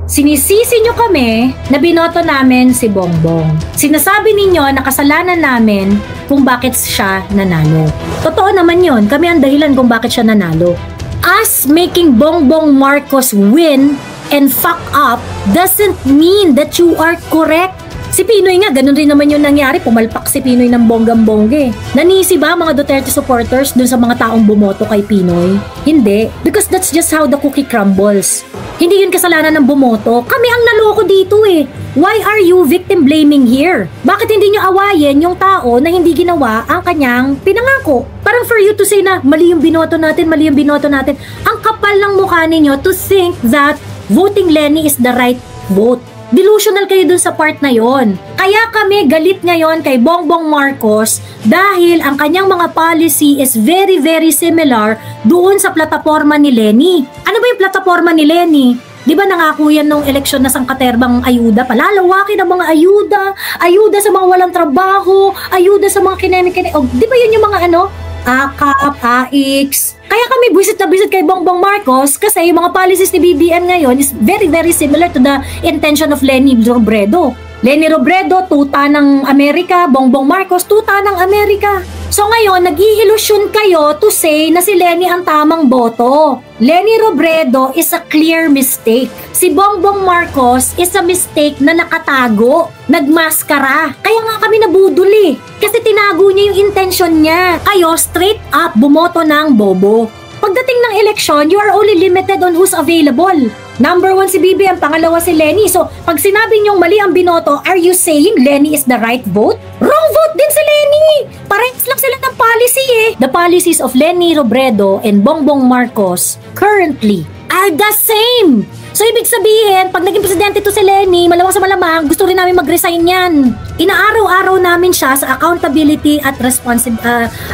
Sinisisi nyo kami na binoto namin si Bongbong. Sinasabi ninyo na kasalanan namin kung bakit siya nanalo. Totoo naman yun, kami ang dahilan kung bakit siya nanalo. Us making Bongbong Marcos win and fuck up doesn't mean that you are correct. Si Pinoy nga, ganun rin naman yung nangyari. Pumalpak si Pinoy ng bonggang-bongge. Nanisi ba mga Duterte supporters dun sa mga taong bumoto kay Pinoy? Hindi. Because that's just how the cookie crumbles. Hindi yun kasalanan ng bumoto. Kami ang naloko dito eh. Why are you victim blaming here? Bakit hindi nyo awayin yung tao na hindi ginawa ang kanyang pinangako? Parang for you to say na mali yung binoto natin, mali yung binoto natin. Ang kapal ng mukha ninyo to think that voting Lenny is the right vote. Delusional kayo dun sa part na yon. Kaya kami galit ngayon kay Bongbong Marcos dahil ang kanyang mga policy is very very similar doon sa plataforma ni Lenny. Ano ba yung plataforma ni Lenny? Di ba nangako yan nung eleksyon na sangkaterbang ayuda? Palalawakin ang mga ayuda, ayuda sa mga walang trabaho, ayuda sa mga kinemi-kinemi. O, di ba yun yung mga ano? AKAP, AIX. Kaya kami buwisit na buwisit kay Bongbong Marcos kasi yung mga policies ni BBM ngayon is very very similar to the intention of Leni Robredo. Leni Robredo, tuta ng Amerika. Bongbong Marcos, tuta ng Amerika. So ngayon, nag-iilusyon kayo to say na si Leni ang tamang boto. Leni Robredo is a clear mistake. Si Bongbong Marcos is a mistake na nakatago, nagmaskara. Kaya nga kami nabudol kasi tinago niya yung intention niya. Kayo, straight up, bumoto ng bobo. Pagdating ng eleksyon, you are only limited on who's available. Number 1 si BBM, pangalawa si Lenny. So, pag sinabi niyong mali ang binoto, are you saying Lenny is the right vote? Wrong vote din si Lenny! Parehas lang sila ng policy The policies of Leni Robredo and Bongbong Marcos currently are the same! So, ibig sabihin, pag naging presidente to si Lenny, malamang sa malamang, gusto rin namin mag-resign yan. Inaaraw-araw namin siya sa accountability at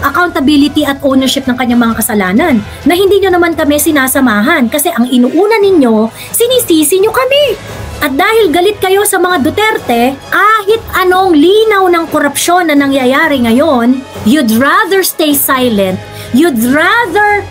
accountability at ownership ng kanyang mga kasalanan na hindi nyo naman kami sinasamahan kasi ang inuuna ninyo, sinisisi nyo kami. At dahil galit kayo sa mga Duterte, kahit anong linaw ng korupsyon na nangyayari ngayon, you'd rather stay silent, you'd rather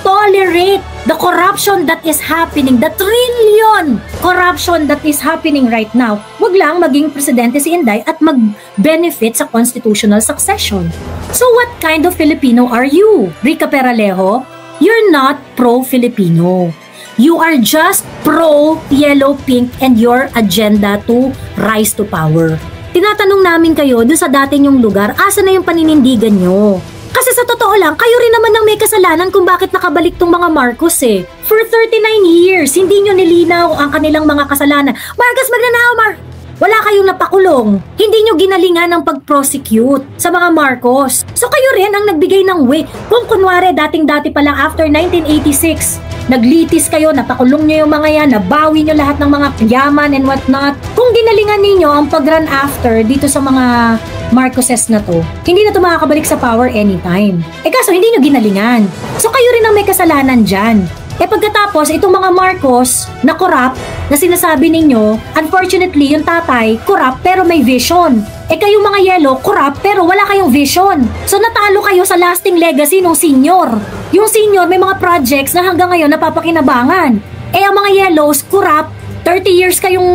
tolerate the corruption that is happening, the trillion corruption that is happening right now. Wag lang maging presidente si Inday at mag-benefit sa constitutional succession. So what kind of Filipino are you, Rica Peralejo? You're not pro-Filipino. You are just pro-yellow-pink and your agenda to rise to power. Tinatanong namin kayo dun sa dati nyong lugar, asa na yung paninindigan nyo? Kasi sa totoo lang, kayo rin naman ang may kasalanan kung bakit nakabalik tong mga Marcos For 39 years, hindi nyo nilinaw ang kanilang mga kasalanan. Marcos, magnanakaw, wala kayong napakulong. Hindi nyo ginalingan ng pag-prosecute sa mga Marcos. So kayo rin ang nagbigay ng way. Kung kunwari, dating-dati pa lang after 1986, naglitis kayo, napakulong nyo yung mga yan, nabawi nyo lahat ng mga yaman and whatnot. Kung ginalingan ninyo ang pag-run after dito sa mga Marcoses na to, hindi na to makakabalik sa power anytime. Kaso hindi nyo ginalingan. So kayo rin ang may kasalanan dyan. Pagkatapos, itong mga Marcos na corrupt, na sinasabi ninyo, unfortunately, yung tatay, corrupt pero may vision. Kayong mga yellow, corrupt pero wala kayong vision. So natalo kayo sa lasting legacy ng senior. Yung senior may mga projects na hanggang ngayon napapakinabangan. Ang mga yellows, corrupt, 30 years kayong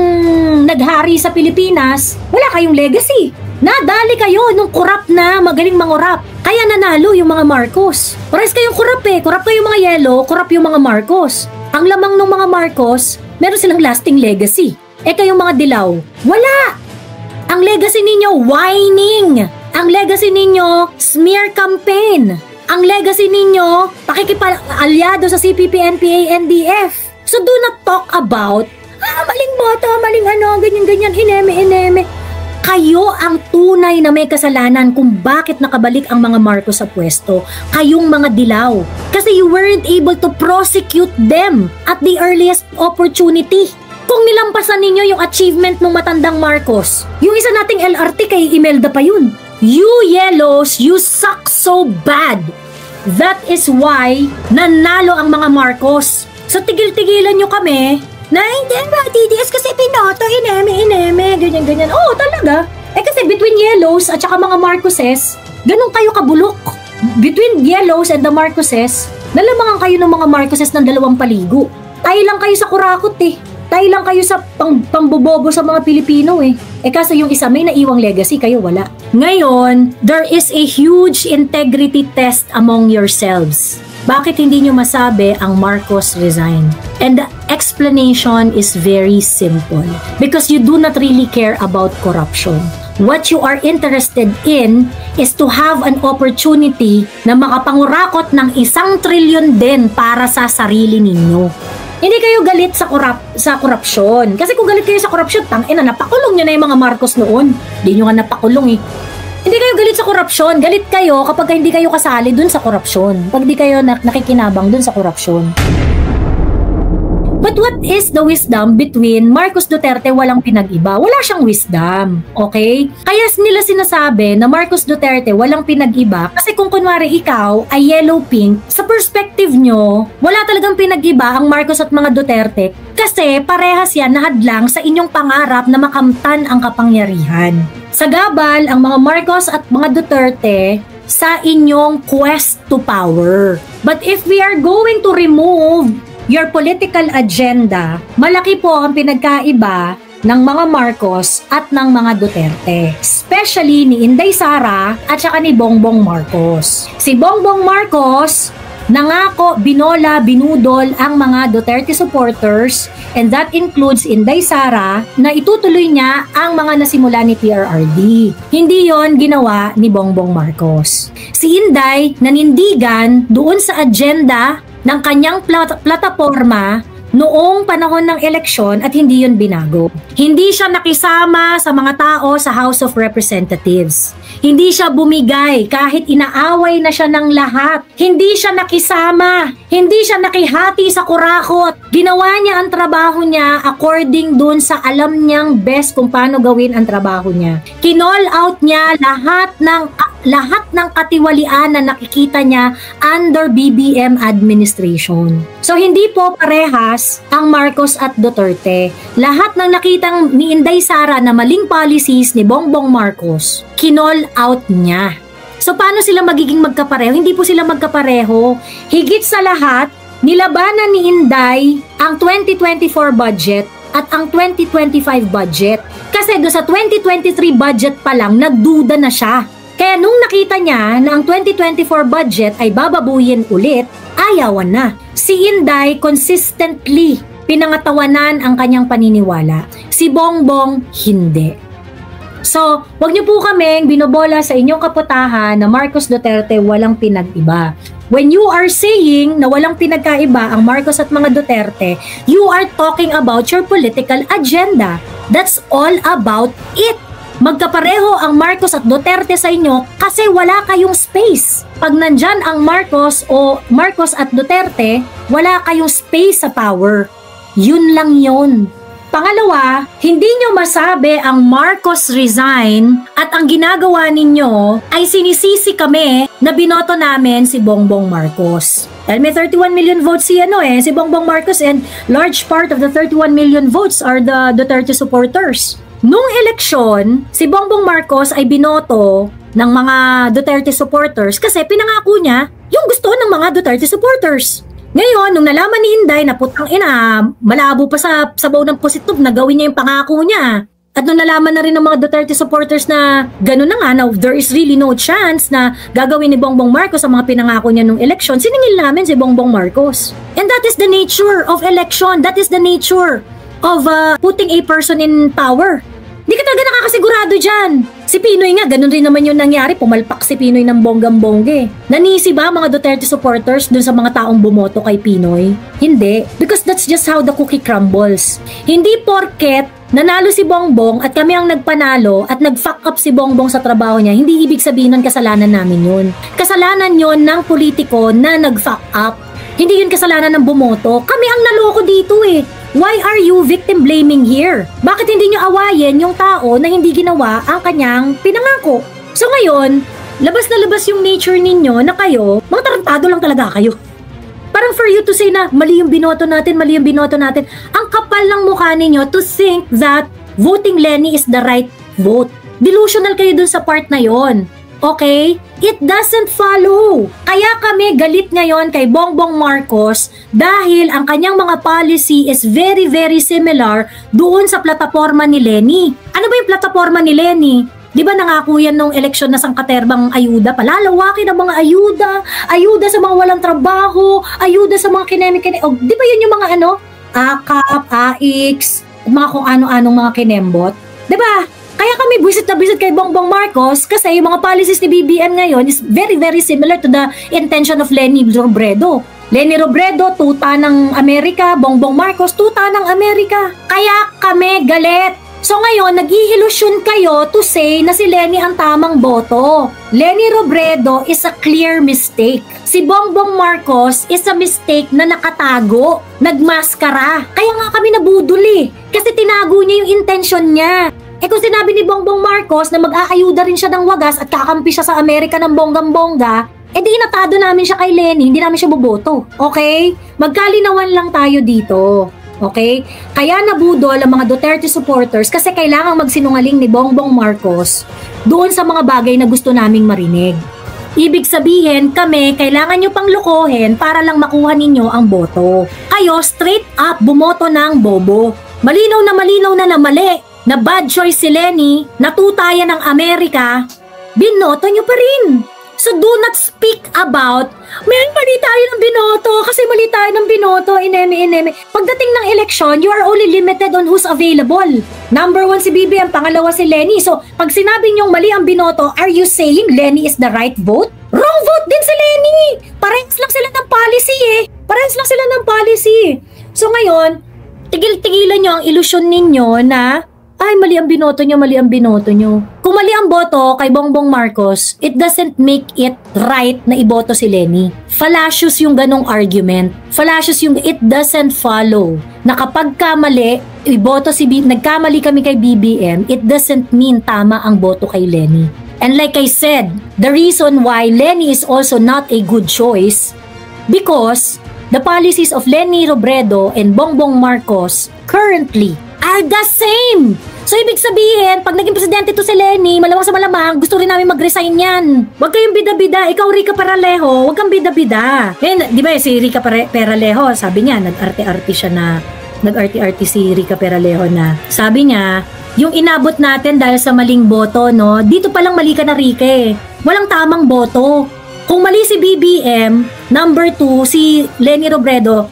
naghari sa Pilipinas, wala kayong legacy. Nadali kayo nung corrupt na magaling mangurap. Kaya nanalo yung mga Marcos. Pares kayong corrupt Corrupt kayong mga yellow, corrupt yung mga Marcos. Ang lamang ng mga Marcos, meron silang lasting legacy. Kayong mga dilaw, wala. Ang legacy ninyo, whining. Ang legacy ninyo, smear campaign. Ang legacy ninyo, pakikipag-alyado sa CPP, NPA, NDF. So do not talk about, maling boto, maling ganyan-ganyan, ineme. Kayo ang tunay na may kasalanan kung bakit nakabalik ang mga Marcos sa pwesto. Kayong mga dilaw. Kasi you weren't able to prosecute them at the earliest opportunity. Kung nilampasan ninyo yung achievement ng matandang Marcos, yung isa nating LRT kay Imelda pa yun. You yellows, you suck so bad. That is why nanalo ang mga Marcos. So tigil-tigilan nyo kami na hindi ba, TDS kasi pinoto, ineme, ganyan. Oo, talaga. Kasi between yellows at saka mga Marcoses, ganun kayo kabulok. Between yellows and the Marcoses, nalamangan kayo ng mga Marcoses ng dalawang paligo. Tayo lang kayo sa kurakot Tayo lang kayo sa pambobobo sa mga Pilipino eh. Kaso yung isa may naiwang legacy, kayo wala. Ngayon, there is a huge integrity test among yourselves. Bakit hindi nyo masabi ang Marcos resign? And the explanation is very simple. Because you do not really care about corruption. What you are interested in is to have an opportunity na makapangurakot ng 1 trilyon din para sa sarili ninyo. Hindi kayo galit sa korupsyon. Kasi kung galit kayo sa korupsyon, napakulong nyo na yung mga Marcos noon. Hindi nyo nga napakulong eh. Hindi kayo galit sa korupsyon. Galit kayo kapag hindi kayo kasali dun sa korupsyon. Pag di kayo nakikinabang dun sa korupsyon. But what is the wisdom between Marcos Duterte walang pinag-iba? Wala siyang wisdom, okay? Kaya nila sinasabi na Marcos Duterte walang pinag-iba kasi kung kunwari ikaw ay yellow-pink, sa perspective nyo, wala talagang pinag-iba ang Marcos at mga Duterte kasi parehas yan na hadlang sa inyong pangarap na makamtan ang kapangyarihan. Sagabal ang mga Marcos at mga Duterte sa inyong quest to power. But if we are going to remove your political agenda, malaki po ang pinagkaiba ng mga Marcos at ng mga Duterte. Especially ni Inday Sara at saka ni Bongbong Marcos. Si Bongbong Marcos, nangako, binola, binudol ang mga Duterte supporters and that includes Inday Sara na itutuloy niya ang mga nasimula ni PRRD. Hindi yon ginawa ni Bongbong Marcos. Si Inday nanindigan doon sa agenda ng kanyang plataforma noong panahon ng eleksyon at hindi yun binago. Hindi siya nakisama sa mga tao sa House of Representatives. Hindi siya bumigay kahit inaaway na siya ng lahat. Hindi siya nakisama. Hindi siya nakihati sa kurakot. Ginawa niya ang trabaho niya according dun sa alam niyang best kung paano gawin ang trabaho niya. Kinall out niya lahat ng katiwalian na nakikita niya under BBM administration. So hindi po parehas ang Marcos at Duterte. Lahat ng nakitang ni Inday Sara na maling policies ni Bongbong Marcos, kinall out niya. So paano sila magiging magkapareho? Hindi po sila magkapareho. Higit sa lahat, nilabanan ni Inday ang 2024 budget at ang 2025 budget. Kasi doon sa 2023 budget pa lang, nagduda na siya. Kaya nung nakita niya na ang 2024 budget ay bababuyin ulit, ayawan na. Si Inday consistently pinangatawanan ang kanyang paniniwala. Si Bongbong, hindi. So, wag niyo po kaming binobola sa inyong kaputahan na Marcos Duterte walang pinag-iba. When you are saying na walang pinagkaiba ang Marcos at mga Duterte, you are talking about your political agenda. That's all about it. Magkapareho ang Marcos at Duterte sa inyo kasi wala kayong space. Pag nandyan ang Marcos at Duterte, wala kayong space sa power. Yun lang yun. Pangalawa, hindi nyo masabi ang Marcos resign at ang ginagawa ninyo ay sinisisi kami na binoto namin si Bongbong Marcos. Dahil may 31 million votes si Bongbong Marcos and large part of the 31 million votes are the Duterte supporters. Nung eleksyon, si Bongbong Marcos ay binoto ng mga Duterte supporters kasi pinangako niya yung gusto ng mga Duterte supporters. Ngayon, nung nalaman ni Inday na putang ina, malabo pa sa sabaw ng positub na gawin niya yung pangako niya. At nung nalaman na rin ng mga Duterte supporters na gano'n na nga, now there is really no chance na gagawin ni Bongbong Marcos ang mga pinangako niya nung eleksyon, siningil namin si Bongbong Marcos. And that is the nature of election. That is the nature of putting a person in power. Di ka talaga nakakasigurado dyan. Si Pinoy nga, ganun rin naman yung nangyari. Pumalpak si Pinoy ng bonggam-bongge. Nanisi ba mga Duterte supporters dun sa mga taong bumoto kay Pinoy? Hindi. Because that's just how the cookie crumbles. Hindi porket nanalo si Bongbong at kami ang nagpanalo at nag-fuck up si Bongbong sa trabaho niya, hindi ibig sabihin nun kasalanan namin yun. Kasalanan yun ng politiko na nag-fuck up. Hindi yun kasalanan ng bumoto. Kami ang naloko dito eh. Why are you victim blaming here? Bakit hindi nyo awayin yung tao na hindi ginawa ang kanyang pinangako? So ngayon, labas na labas yung nature ninyo na kayo, mga tarantado lang talaga kayo. Parang for you to say na mali yung binoto natin, mali yung binoto natin. Ang kapal ng mukha ninyo to think that voting Lenny is the right vote. Delusional kayo dun sa part na yon. Okay? It doesn't follow. Kaya kami galit ngayon kay Bongbong Marcos dahil ang kanyang mga policy is very, very similar doon sa plataforma ni Leni. Ano ba yung plataforma ni Leni? Di ba nangako yan nung eleksyon na sangkaterbang ayuda? Palalawakin ang mga ayuda sa mga walang trabaho, ayuda sa mga kinemi-kinemi. Oh, di ba yun yung mga AKAP, AIX, mga kung ano-anong mga kinembot? Di ba? Kaya kami visit kay Bongbong Marcos kasi yung mga policies ni BBM ngayon is very, very similar to the intention of Leni Robredo. Leni Robredo, tuta ng Amerika. Bongbong Marcos, tuta ng Amerika. Kaya kami galit. So ngayon, nag-ihilusyon kayo to say na si Leni ang tamang boto. Leni Robredo is a clear mistake. Si Bongbong Marcos is a mistake na nakatago, nagmaskara. Kaya nga kami nabudol kasi tinago niya yung intention niya. Kung sinabi ni Bongbong Marcos na mag-aayuda rin siya ng wagas at kakampi siya sa Amerika ng bonggang-bongga, di inatado namin siya kay Leni, hindi namin siya boboto. Okay? Magkalinawan lang tayo dito. Okay? Kaya nabudol ang mga Duterte supporters kasi kailangang magsinungaling ni Bongbong Marcos doon sa mga bagay na gusto naming marinig. Ibig sabihin, kami, kailangan nyo pang lokohin para lang makuha ninyo ang boto. Kayo, straight up, bumoto ng bobo. Malinaw na mali. Na bad choice si Leni, natutayan ng Amerika, binoto nyo pa rin. So do not speak about, mali tayo ng binoto, kasi mali tayo ng binoto, ineme. Pagdating ng election, you are only limited on who's available. Number 1 si BBM, pangalawa si Leni. So pag sinabi nyong mali ang binoto, are you saying Leni is the right vote? Wrong vote din si Leni! Parehas lang sila ng policy. So ngayon, tigil-tigilan nyo ang ilusyon ninyo na mali ang binoto nyo. Kung mali ang boto kay Bongbong Marcos, it doesn't make it right na iboto si Leni. Fallacious yung ganong argument. Fallacious yung it doesn't follow. Na kapag nagkamali kami kay BBM, it doesn't mean tama ang boto kay Leni. And like I said, the reason why Leni is also not a good choice, because the policies of Leni Robredo and Bongbong Marcos currently are the same. So ibig sabihin, pag naging presidente to si Leni, malamang sa malamang, gusto rin namin mag-resign yan. Huwag kayong bida-bida. Ikaw, Rica Peralejo, huwag kang bida-bida. Di ba si Rica Peralejo, sabi niya, nag-arty si Rica Peralejo na, sabi niya, yung inabot natin dahil sa maling boto, no, dito palang mali ka na, Rica Walang tamang boto. Kung mali si BBM, number 2, si Leni Robredo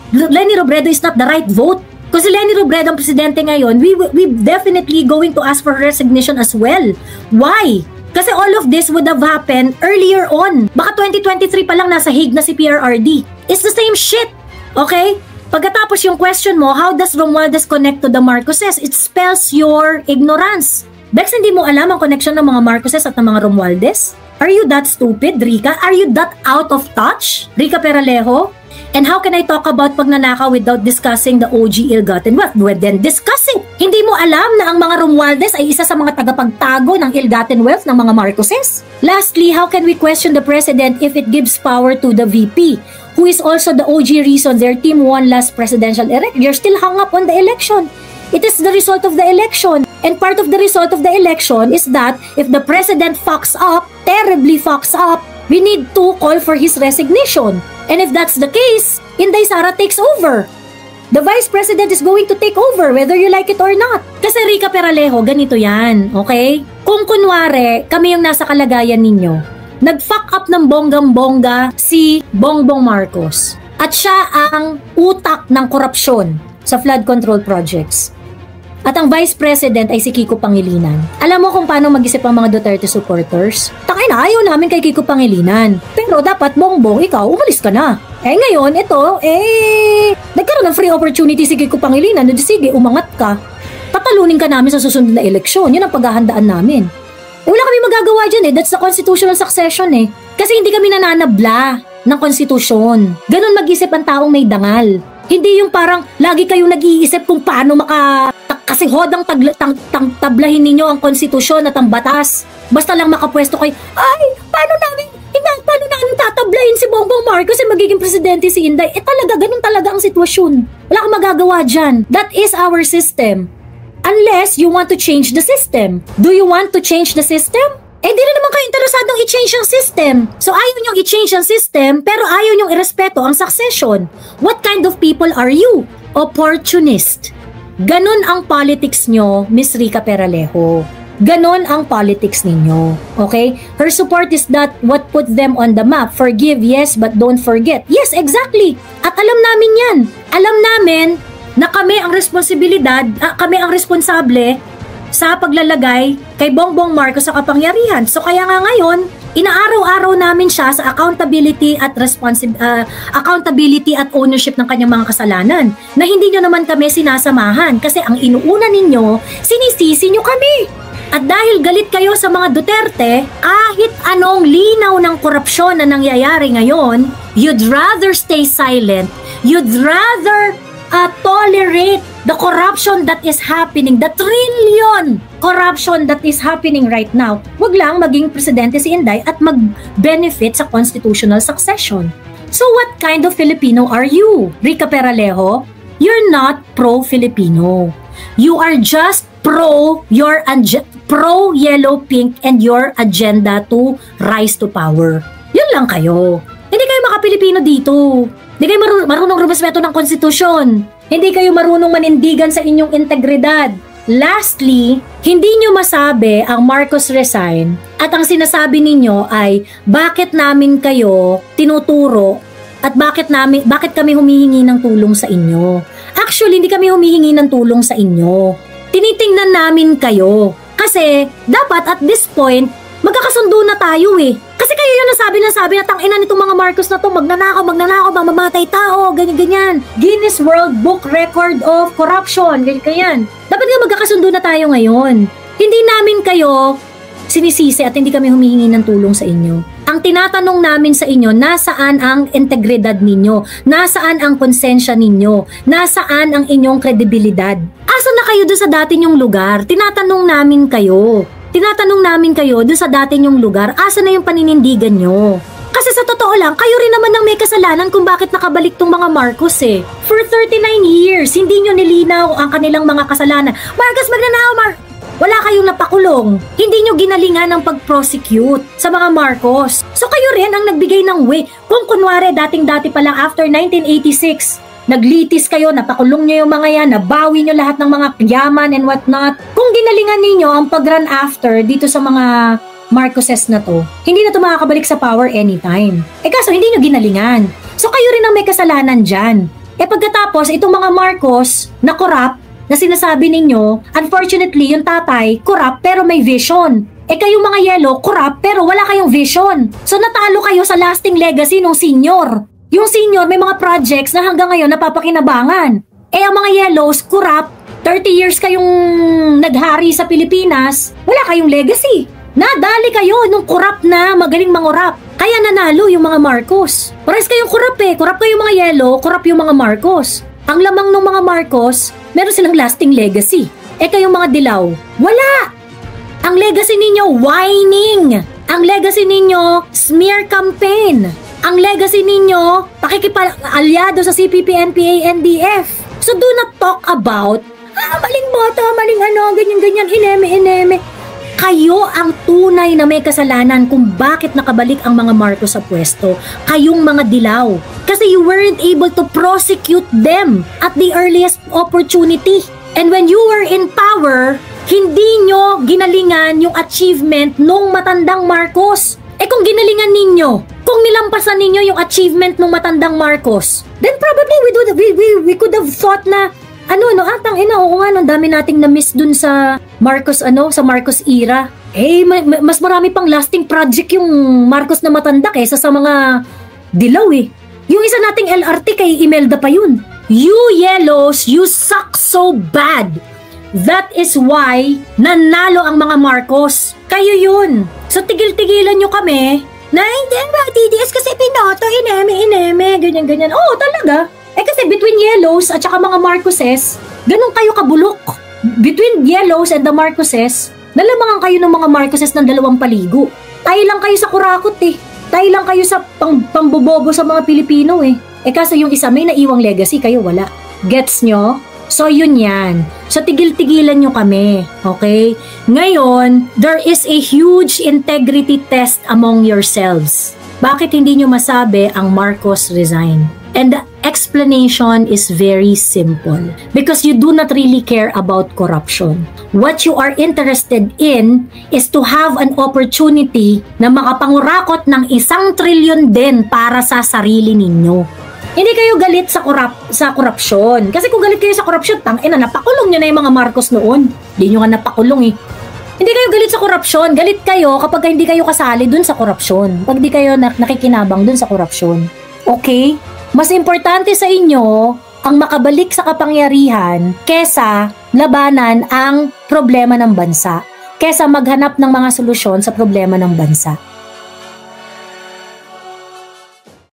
is not the right vote. Kasi Leni Robredo ang presidente ngayon, we definitely going to ask for resignation as well. Why? Kasi all of this would have happened earlier on. Baka 2023 pa lang nasa Hague na si PRRD. It's the same shit. Okay? Pagkatapos yung question mo, how does Romualdez connect to the Marcoses? It spells your ignorance. Bex, hindi mo alam ang connection ng mga Marcoses at ng mga Romualdez? Are you that stupid, Rica? Are you that out of touch, Rica Peralejo? And how can I talk about pagnanakaw without discussing the OG ill-gotten wealth? Well, then discuss it. Hindi mo alam na ang mga Romualdez ay isa sa mga tagapagtago ng ill-gotten wealth ng mga Marcoses? Lastly, how can we question the president if it gives power to the VP, who is also the OG reason their team won last presidential election? You're still hung up on the election. It is the result of the election. And part of the result of the election is that if the president fucks up, terribly fucks up, we need to call for his resignation. And if that's the case, Inday Sara takes over. The vice president is going to take over whether you like it or not. Kasi Rica Peralejo, ganito yan, okay? Kung kunwari, kami yung nasa kalagayan ninyo, nag-fuck up ng bonggang-bongga si Bongbong Marcos at siya ang utak ng korupsyon sa flood control projects. At ang Vice President ay si Kiko Pangilinan. Alam mo kung paano mag-isip ang mga Duterte supporters? Tangay na, ayaw namin kay Kiko Pangilinan. Pero dapat, Bongbong, ikaw, umalis ka na. Ngayon, nagkaroon ng free opportunity si Kiko Pangilinan. Sige, umangat ka. Tatalunin ka namin sa susunod na eleksyon. Yun ang paghahandaan namin. Wala kami magagawa dyan That's the constitutional succession Kasi hindi kami nananabla ng konstitusyon. Ganon mag-isip ang taong may dangal. Hindi yung parang lagi kayong nag-iisip kung paano kasi hodang tablahin ninyo ang konstitusyon at ang batas. Basta lang makapwesto kayo, paano namin tatablahin si Bongbong Marcos at magiging presidente si Inday? Ganun talaga ang sitwasyon. Wala kang magagawa dyan. That is our system. Unless you want to change the system. Do you want to change the system? Eh di na naman kayo interesadong i-change ang system. So ayaw niyong i-change ang system pero ayaw niyong irespeto ang succession. What kind of people are you? Opportunist. Ganon ang politics nyo, Miss Rica Peralejo. Ganon ang politics ninyo. Okay? Her support is that what put them on the map. Forgive, yes, but don't forget. Yes, exactly. At alam namin yan. Alam namin na kami ang responsibilidad, kami ang responsable sa paglalagay kay Bongbong Marcos sa kapangyarihan. So kaya nga ngayon, inaaraw-araw namin siya sa accountability at accountability at ownership ng kanyang mga kasalanan na hindi nyo naman kami sinasamahan kasi ang inuuna ninyo, sinisisi nyo kami. At dahil galit kayo sa mga Duterte, kahit anong linaw ng korupsyon na nangyayari ngayon, you'd rather stay silent, you'd rather tolerate the corruption that is happening, the trillion corruption that is happening right now. Wag lang maging presidente si Inday at mag-benefit sa constitutional succession. So what kind of Filipino are you, Rica Peralejo? You're not pro-Filipino. You are just pro-yellow pink and your agenda to rise to power. Yun lang kayo. Hindi kayo maka-Pilipino dito. Hindi kayo marunong rumispeto ng konstitusyon. Hindi kayo marunong manindigan sa inyong integridad. Lastly, hindi nyo masabi ang Marcos resign at ang sinasabi ninyo ay bakit namin kayo tinuturo at bakit kami humihingi ng tulong sa inyo. Actually, hindi kami humihingi ng tulong sa inyo. Tinitingnan namin kayo. Kasi dapat at this point, magkakasundo na tayo eh. Kasi kayo yung nasabi na tangina nitong mga Marcos na to, magnanakaw, mamamatay tao, ganyan. Guinness World Book Record of Corruption, ganyan. Dapat nga magkakasundo na tayo ngayon. Hindi namin kayo sinisisi at hindi kami humihingi ng tulong sa inyo. Ang tinatanong namin sa inyo, nasaan ang integridad ninyo? Nasaan ang konsensya ninyo? Nasaan ang inyong kredibilidad? Asan na kayo doon sa dati nyong lugar? Tinatanong namin kayo doon sa dati nyong lugar, asa na yung paninindigan nyo? Kasi sa totoo lang, kayo rin naman ang may kasalanan kung bakit nakabalik tong mga Marcos eh. For 39 years, hindi nyo nilinaw ang kanilang mga kasalanan. Marcos, magnanakaw, wala kayong napakulong. Hindi nyo ginalingan ang pag-prosecute sa mga Marcos. So kayo rin ang nagbigay ng way. Kung kunwari, dating-dati pa lang after 1986, naglitis kayo, napakulong nyo yung mga yan, nabawi nyo lahat ng mga yaman and whatnot. Kung ginalingan ninyo ang pag-run after dito sa mga Marcoses na to, hindi na to makakabalik sa power anytime. Eh kaso hindi nyo ginalingan. So kayo rin ang may kasalanan dyan. Eh pagkatapos, itong mga Marcos na corrupt, na sinasabi ninyo, unfortunately, yung tatay, corrupt pero may vision. Eh kayong mga yellow, corrupt pero wala kayong vision. So natalo kayo sa lasting legacy ng senior. Yung senior may mga projects na hanggang ngayon napapakinabangan. Eh ang mga yellows, corrupt, 30 years kayong naghari sa Pilipinas, wala kayong legacy. Nadali kayo nung corrupt na magaling mangurap. Kaya nanalo yung mga Marcos. Pares kayong corrupt eh. Corrupt kayong mga yellow, corrupt yung mga Marcos. Ang lamang ng mga Marcos, meron silang lasting legacy. Eh kayong mga dilaw, wala. Ang legacy ninyo, whining. Ang legacy ninyo, smear campaign. Ang legacy ninyo, pakikipag-alyado sa CPP, NPA, NDF. So do not talk about, maling boto, maling ganyan-ganyan, ineme. Kayo ang tunay na may kasalanan kung bakit nakabalik ang mga Marcos sa pwesto. Kayong mga dilaw. Kasi you weren't able to prosecute them at the earliest opportunity. And when you were in power, hindi nyo ginalingan yung achievement nung matandang Marcos. Eh kung ginalingan ninyo, kung nilampasan ninyo yung achievement nung matandang Marcos, then probably we could have thought na atang ina, oo nga, ang dami nating na-miss dun sa Marcos, sa Marcos era. Eh, mas marami pang lasting project yung Marcos na matanda kaysa sa mga dilaw eh. Yung isa nating LRT kay Imelda pa yun. You yellows, you suck so bad. That is why nanalo ang mga Marcos. Kayo yun. So tigil-tigilan nyo kami na hindi ba TDS kasi pinoto, ineme, ganyan. Oo, talaga. Eh kasi between yellows at saka mga Marcoses, ganun kayo kabulok. Between yellows and the Marcoses, nalamangan kayo ng mga Marcoses ng dalawang paligo. Tayo lang kayo sa kurakot eh. Tayo lang kayo sa pambobobo sa mga Pilipino eh. Eh kasi yung isa may naiwang legacy, kayo wala. Gets nyo? So yun yan. So tigil-tigilan nyo kami, okay? Ngayon, there is a huge integrity test among yourselves. Bakit hindi nyo masabi ang Marcos resign? And the explanation is very simple. Because you do not really care about corruption. What you are interested in is to have an opportunity na makapangurakot ng 1 trilyon din para sa sarili ninyo. Hindi kayo galit sa korupsyon. Kasi kung galit kayo sa korupsyon, tangina, napakulong nyo na yung mga Marcos noon. Hindi nyo nga napakulong eh. Hindi kayo galit sa korupsyon. Galit kayo kapag hindi kayo kasali dun sa korupsyon. Pag di kayo nakikinabang dun sa korupsyon. Okay? Mas importante sa inyo ang makabalik sa kapangyarihan kesa labanan ang problema ng bansa. Kesa maghanap ng mga solusyon sa problema ng bansa.